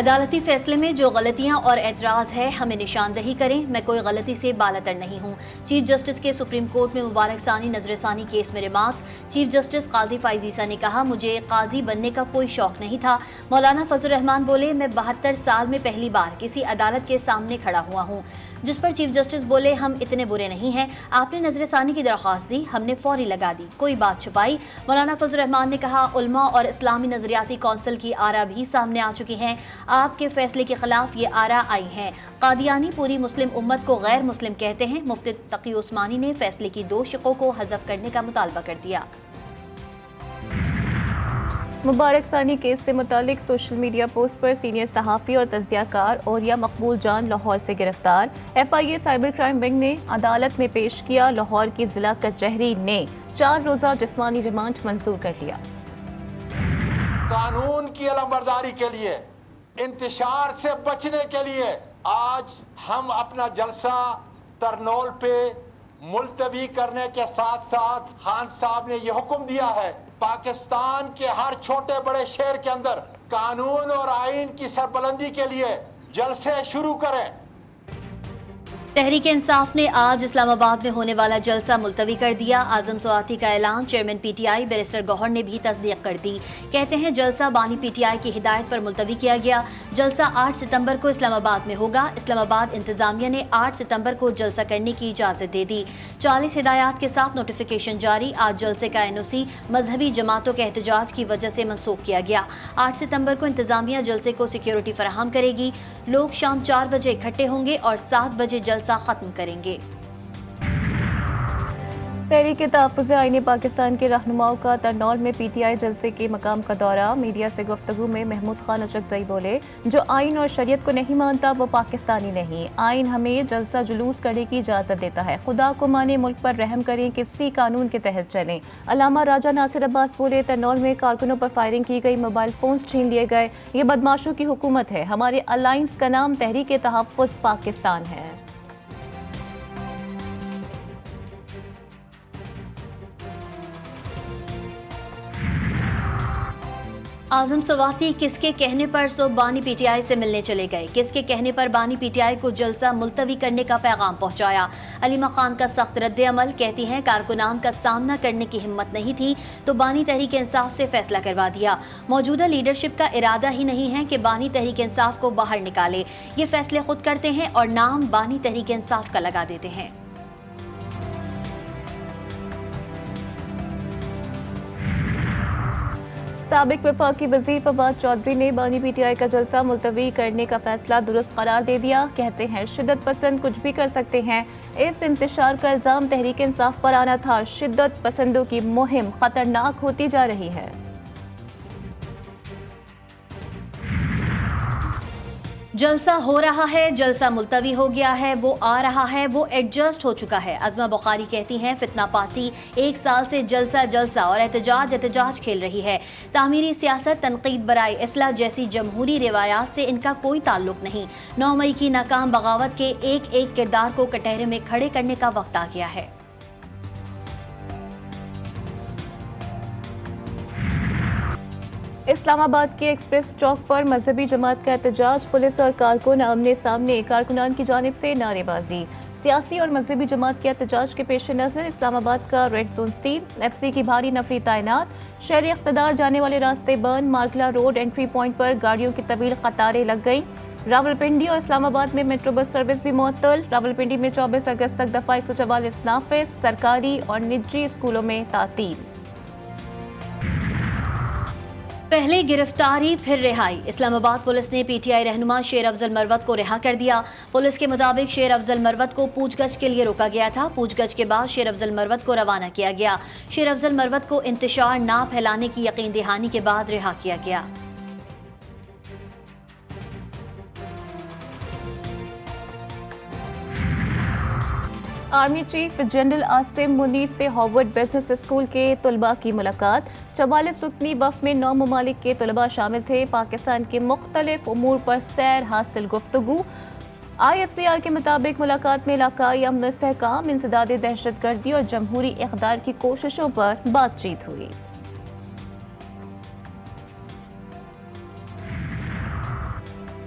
अदालती फैसले में जो गलतियां और एतराज़ है हमें निशानदही करें। मैं कोई गलती से बालातर नहीं हूं। चीफ जस्टिस के सुप्रीम कोर्ट में मुबारक सानी नजर सानी केस में रिमार्क्स। चीफ जस्टिस काजी फाइज ईसा ने कहा, मुझे काजी बनने का कोई शौक नहीं था। मौलाना फजल रहमान बोले, मैं 72 साल में पहली बार किसी अदालत के सामने खड़ा हुआ हूँ। जिस पर चीफ जस्टिस बोले, हम इतने बुरे नहीं हैं। आपने नजर सानी की दरख्वास्त दी, हमने फौरी लगा दी, कोई बात छुपाई। मौलाना फजल रहमान ने कहा, उलमा और इस्लामी नजरियाती कौंसिल की आरा भी सामने आ चुकी हैं। आपके फैसले के खिलाफ ये आरा आई हैं। कादियानी पूरी मुस्लिम उम्मत को गैर मुस्लिम कहते हैं। मुफ्ती तकी उस्मानी ने फैसले की 2 शिकों को हज़फ करने का मुतालबा कर दिया। मुबारक सानी केस से मुतालिक सोशल मीडिया पोस्ट पर सीनियर सहाफ़ी और तज़कियाकार औरिया मकबूल जान लाहौर से गिरफ्तार। FIA साइबर क्राइम विंग ने अदालत में पेश किया। लाहौर की जिला कचहरी ने 4 रोज़ा जिस्मानी रिमांड मंजूर कर लिया। कानून की अलमबरदारी के लिए, इंतशार से बचने के लिए आज हम अपना जलसा तरनोल पे मुलतवी करने के साथ साथ खान साहब ने यह हुक्म दिया है, पाकिस्तान के हर छोटे बड़े शहर के अंदर कानून और आईन की सरबलंदी के लिए जलसे शुरू करें। तहरीक इंसाफ ने आज इस्लामाबाद में होने वाला जलसा मुलतवी कर दिया। आजम स्वाति का ऐलान चेयरमैन PTI बैरिस्टर गौहर ने भी तस्दीक कर दी। कहते हैं, जलसा बानी PTI की हिदायत पर मुलतवी किया गया। जलसा 8 सितंबर को इस्लामाबाद में होगा। इस्लामाबाद इंतजामिया ने 8 सितंबर को जलसा करने की इजाज़त दे दी। 40 हिदायत के साथ नोटिफिकेशन जारी। आज जलसे का NOC मजहबी जमातों के एहतजाज की वजह से मनसूख किया गया। 8 सितंबर को इंतजामिया जलसे को सिक्योरिटी फराहम करेगी। लोग शाम 4 बजे इकट्ठे होंगे और 7 बजे जलसा खत्म करेंगे। तहरीक तहफ़्फ़ुज़ आईन पाकिस्तान के रहनुमाओं का तरनौल में PTI जलसे के मकाम का दौरा। मीडिया से गुफ्तगू में महमूद खान अचकज़ई बोले, जो आइन और शरीयत को नहीं मानता वो पाकिस्तानी नहीं। आइन हमें जलसा जुलूस करने की इजाज़त देता है। खुदा को माने, मुल्क पर रहम करें, किसी कानून के तहत चलें। अल्लामा राजा नासिर अब्बास बोले, तरनौल में कारकुनों पर फायरिंग की गई, मोबाइल फ़ोन्स छीन लिए गए। ये बदमाशों की हुकूमत है। हमारे अलाइंस का नाम तहरीक तहफ़्फ़ुज़ पाकिस्तान है। आजम स्वाति किसके कहने पर सुबह बानी PTI से मिलने चले गए? किसके कहने पर बानी PTI को जलसा मुलतवी करने का पैगाम पहुंचाया? अलीमा खान का सख्त रद्द अमल। कहती हैं, कारकुनान का सामना करने की हिम्मत नहीं थी तो बानी तहरीक इंसाफ से फैसला करवा दिया। मौजूदा लीडरशिप का इरादा ही नहीं है कि बानी तहरीक इंसाफ को बाहर निकाले। ये फैसले खुद करते हैं और नाम बानी तहरीक इंसाफ का लगा देते हैं। साबिक वफाकी वज़ीर फवाद चौधरी ने बानी PTI का जलसा मुलतवी करने का फैसला दुरुस्त करार दे दिया। कहते हैं, शिद्दत पसंद कुछ भी कर सकते हैं। इस इंतशार का इल्ज़ाम तहरीक इंसाफ पर आना था। शिद्दत पसंदों की मुहिम खतरनाक होती जा रही है। जलसा हो रहा है, जलसा मुलतवी हो गया है, वो आ रहा है, वो एडजस्ट हो चुका है। अज़मा बुखारी कहती हैं, फितना पार्टी 1 साल से जलसा जलसा और एहतजाज खेल रही है। तामीरी सियासत, तनकीद बराए इस्लाह जैसी जमहूरी रिवायात से इनका कोई ताल्लुक नहीं। 9 मई की नाकाम बगावत के एक एक किरदार को कटहरे में खड़े करने का वक्त आ गया है। इस्लामाबाद के एक्सप्रेस चौक पर मजहबी जमात का एहतजाज। पुलिस और कारकुन आमने सामने, कारकुनान की जानिब से नारेबाजी। सियासी और मजहबी जमात के एहतजाज के पेश नज़र इस्लामाबाद का रेड जोन सील, FC की भारी नफरी तैनात। शहर इख्तदार जाने वाले रास्ते बंद। मार्कला रोड एंट्री पॉइंट पर गाड़ियों की तवील कतारें लग गई। रावलपिंडी और इस्लामाबाद में मेट्रो बस सर्विस भी मुअत्तल। रावलपिंडी में 24 अगस्त तक दफ़ा 144 नाफिज। सरकारी और निजी स्कूलों में तातील। पहले गिरफ्तारी फिर रिहाई। इस्लामाबाद पुलिस ने PTI रहनुमा शेर अफजल मरवत को रिहा कर दिया। पुलिस के मुताबिक शेर अफजल मरवत को पूछगछ के लिए रोका गया था। पूछगछ के बाद शेर अफजल मरवत को रवाना किया गया। शेर अफजल मरवत को इंतशार ना फैलाने की यकीन दहानी के बाद रिहा किया गया। Army chief general Asim Munir से हार्वर्ड बिजनेस स्कूल के तलबा की मुलाकात। 44 रुकनी वफ़द में 9 ममालिक के तलबा शामिल थे। पाकिस्तान के मुख्तलिफ उमूर पर सैर हासिल गुफ्तगू। ISPR के मुताबिक मुलाकात में इलाकाई अमन इस्तेहकाम, इंसदाद दहशतगर्दी और जमहूरी इक़दार की कोशिशों पर बातचीत हुई।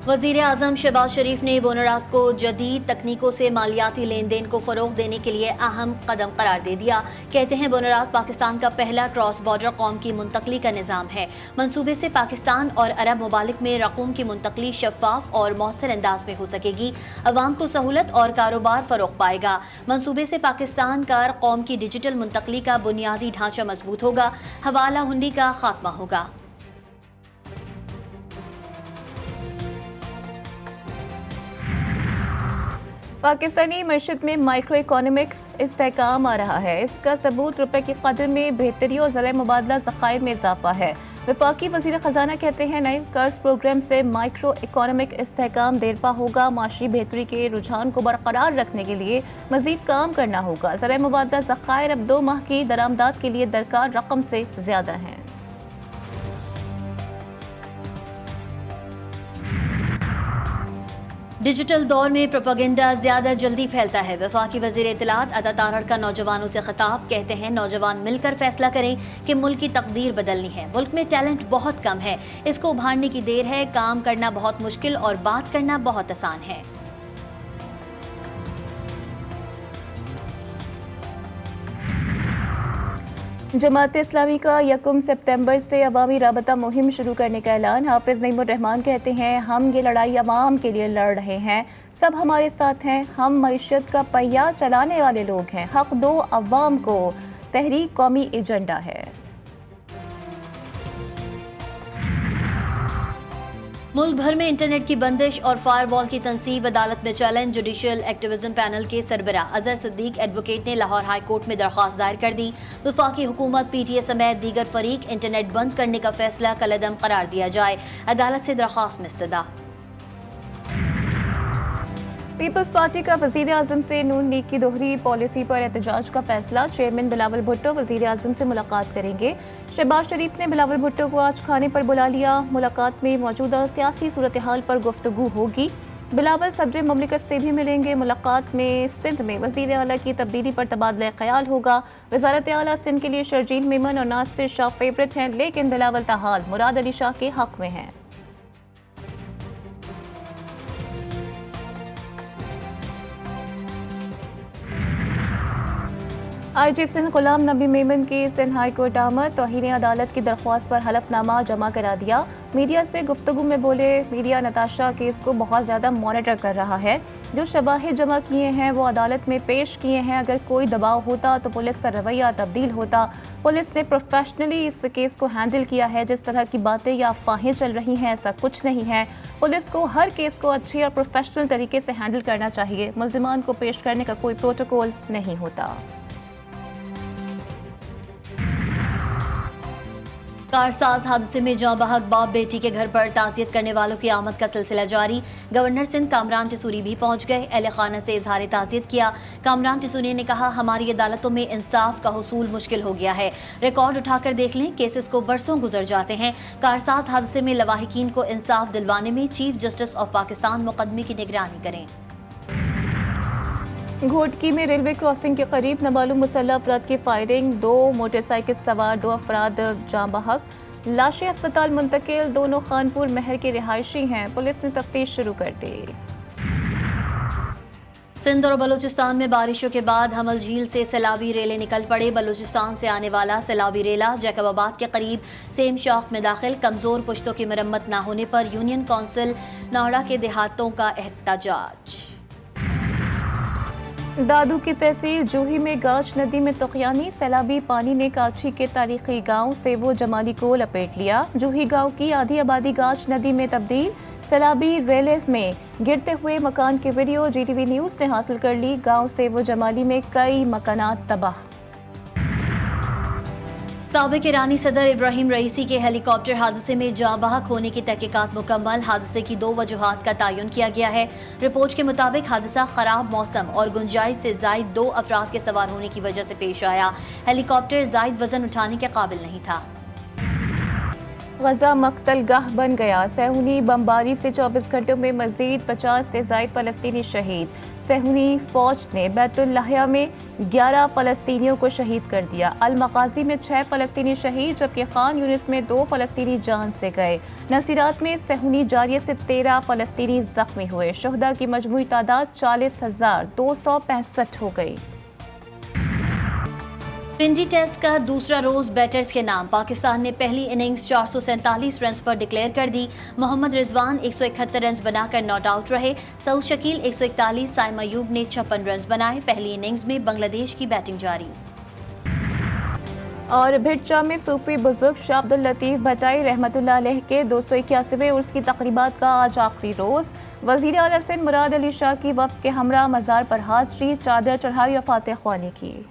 वजीर आजम शहबाज शरीफ ने बोनराज को जदीद तकनीकों से मालियाती लेन देन को फरोग देने के लिए अहम कदम करार दे दिया। कहते हैं बोनराज पाकिस्तान का पहला क्रॉस बॉर्डर कौम की मुंतकली का निज़ाम है। मंसूबे से पाकिस्तान और अरब ममालिक में रकूम की मुंतकली शफाफ और मौसर अंदाज में हो सकेगी। अवाम को सहूलत और कारोबार फरोग पाएगा। मंसूबे से पाकिस्तान का कौम की डिजिटल मुंतकली का बुनियादी ढांचा मजबूत होगा। हवाला हुंडी का खात्मा होगा। पाकिस्तानी मईशत में माइक्रो इकोनॉमिक्स इस्तेहकाम आ रहा है। इसका सबूत रुपए की कदर में बेहतरी और ज़राए मुबादला ज़खायर में इजाफा है। वफाकी वज़ीर ख़जाना कहते हैं नए कर्ज प्रोग्राम से माइक्रो इकोनॉमिक इस्तेहकाम देरपा होगा। माशी बेहतरी के रुझान को बरकरार रखने के लिए मजीद काम करना होगा। ज़राए मुबादला ज़खायर अब 2 माह की दरामदात के लिए दरकार रकम से ज़्यादा हैं। डिजिटल दौर में प्रोपेगेंडा ज्यादा जल्दी फैलता है। वफाकी वजीर इत्तलात अता तारड़ का नौजवानों से खिताब। कहते हैं नौजवान मिलकर फैसला करें कि मुल्क की तकदीर बदलनी है। मुल्क में टैलेंट बहुत कम है, इसको उभारने की देर है। काम करना बहुत मुश्किल और बात करना बहुत आसान है। जमात इस्लामी का 1 सितंबर से अवामी राबता मुहिम शुरू करने का ऐलान। हाफिज नईमुर रहमान कहते हैं हम ये लड़ाई अवाम के लिए लड़ रहे हैं, सब हमारे साथ हैं। हम मईशत का पहिया चलाने वाले लोग हैं। हक दो अवाम को तहरीक कौमी एजेंडा है। मुल्क भर में इंटरनेट की बंदिश और फायरवॉल की तनसीब अदालत में चैलेंज। जुडिशियल एक्टिविज्म पैनल के सरबरा अजहर सिद्दीक एडवोकेट ने लाहौर हाई कोर्ट में दरख्वास्त दायर कर दी। वफाकी हुकूमत PTA समेत दीगर फरीक इंटरनेट बंद करने का फैसला कलअदम करार दिया जाए। अदालत से दरख्वास्त में इस्तदा। पीपल्स पार्टी का वजीर आजम से नून लीग की दोहरी पॉलिसी पर एहतजाज का फैसला। चेयरमैन बिलावल भुट्टो वजीर आजम से मुलाकात करेंगे। शहबाज शरीफ ने बिलावल भुट्टो को आज खाने पर बुला लिया। मुलाकात में मौजूदा सियासी सूरत हाल पर गुफ्तगू होगी। बिलावल सदर ममलिकत से भी मिलेंगे। मुलाकात में सिंध में वजीर आला की तब्दीली पर तबादला ख्याल होगा। वजारत आला सिंध के लिए शर्जील मेमन और नासिर शाह फेवरेट हैं, लेकिन बिलावल ताहाल मुराद अली शाह के हक में हैं। IG सिंध गुलाम नबी मेमन की सिंध हाई कोर्ट आमद। तौहीन अदालत की दरख्वास्त पर हलफनामा जमा करा दिया। मीडिया से गुफ्तगू में बोले मीडिया नताशा केस को बहुत ज़्यादा मॉनिटर कर रहा है। जो शवाहिद जमा किए हैं वो अदालत में पेश किए हैं। अगर कोई दबाव होता तो पुलिस का रवैया तब्दील होता। पुलिस ने प्रोफेशनली इस केस को हैंडल किया है। जिस तरह की बातें या अफवाहें चल रही हैं ऐसा कुछ नहीं है। पुलिस को हर केस को अच्छे और प्रोफेशनल तरीके से हैंडल करना चाहिए। मुल्ज़िमान को पेश करने का कोई प्रोटोकॉल नहीं होता। कारसाज हादसे में जाँ बहक बाप बेटी के घर पर ताज़ियत करने वालों की आमद का सिलसिला जारी। गवर्नर सिंध कामरान टिसूरी भी पहुंच गए। अहले खाना से इजहार ताज़ियत किया। कामरान टिसूरी ने कहा हमारी अदालतों में इंसाफ का हुसूल मुश्किल हो गया है। रिकॉर्ड उठाकर देख लें, केसेस को बरसों गुजर जाते हैं। कारसाज हादसे में लवाहिकीन को इंसाफ दिलवाने में चीफ जस्टिस ऑफ पाकिस्तान मुकदमे की निगरानी करें। घोटकी में रेलवे क्रॉसिंग के करीब नामालूम मुसल्लह अफराद की फायरिंग। 2 मोटरसाइकिल सवार 2 अफराद जाँ बहक। लाशें अस्पताल मुंतकिल। दोनों खानपुर महर के रिहायशी हैं। पुलिस ने तफ्तीश शुरू कर दी। सिंध और बलूचिस्तान में बारिशों के बाद हमल झील से सैलाबी रेले निकल पड़े। बलूचिस्तान से आने वाला सैलाबी रेला जैकबाबाद के करीब सेम शाख में दाखिल। कमजोर पुश्तों की मरम्मत न होने पर यूनियन काउंसिल नाहड़ा के देहातों का एहतजाज। दादू की तहसील जूही में गाच नदी में तुग़यानी। सैलाबी पानी ने काची के तारीखी गांव सेवो जमाली को लपेट लिया। जूही गांव की आधी आबादी गाच नदी में तब्दील। सैलाबी रेले में गिरते हुए मकान की वीडियो GTV न्यूज़ ने हासिल कर ली। गांव सेवो जमाली में कई मकानात तबाह। साबिक ईरानी सदर इब्राहिम रईसी के हेलीकॉप्टर हादसे में जाँ बहक होने की तहकीकात मुकम्मल। हादसे की 2 वजूहात का तयन किया गया है। रिपोर्ट के मुताबिक हादसा खराब मौसम और गुंजाइश से जायद 2 अफराद के सवार होने की वजह से पेश आया। हेलीकॉप्टर जायद वजन उठाने के काबिल नहीं था। गजा मक्तल गाह बन गया। सहूनी बमबारी से 24 घंटों में मजीद 50 से जायद फलस्तीनी शहीद। सहूनी फौज ने बैतुल्लाहिया में 11 फ़लस्तीनियों को शहीद कर दिया। अल मगाज़ी में 6 फ़लस्तीनी शहीद जबकि खान यूनिस में 2 फ़लस्तीनी जान से गए। नसीरात में सहूनी जारिये से 13 फ़लस्तीनी जख्मी हुए। शुहदा की मजमूई तादाद 40,265 हो गई। ट्वेंटी टेस्ट का दूसरा रोज बैटर्स के नाम। पाकिस्तान ने पहली इनिंग्स 447 रन पर डिक्लेयर कर दी। मोहम्मद रिजवान 171 रन बनाकर नॉट आउट रहे। सऊद शकील 141, साइम अयूब ने 56 रन बनाए। पहली इनिंग्स में बांग्लादेश की बैटिंग जारी। और भिटचा में सूफी बुजुर्ग शाह अब्दुल लतीफ भटाई रहमतुल्लाह अलैह के 281वें उर्स की तकरीबात का आज आखिरी रोज। वजीर आला सिंध मुराद अली शाह की वफ्द के हमरा मज़ार पर हाजिरी, चादर चढ़ाई और फातिहा ख्वानी की।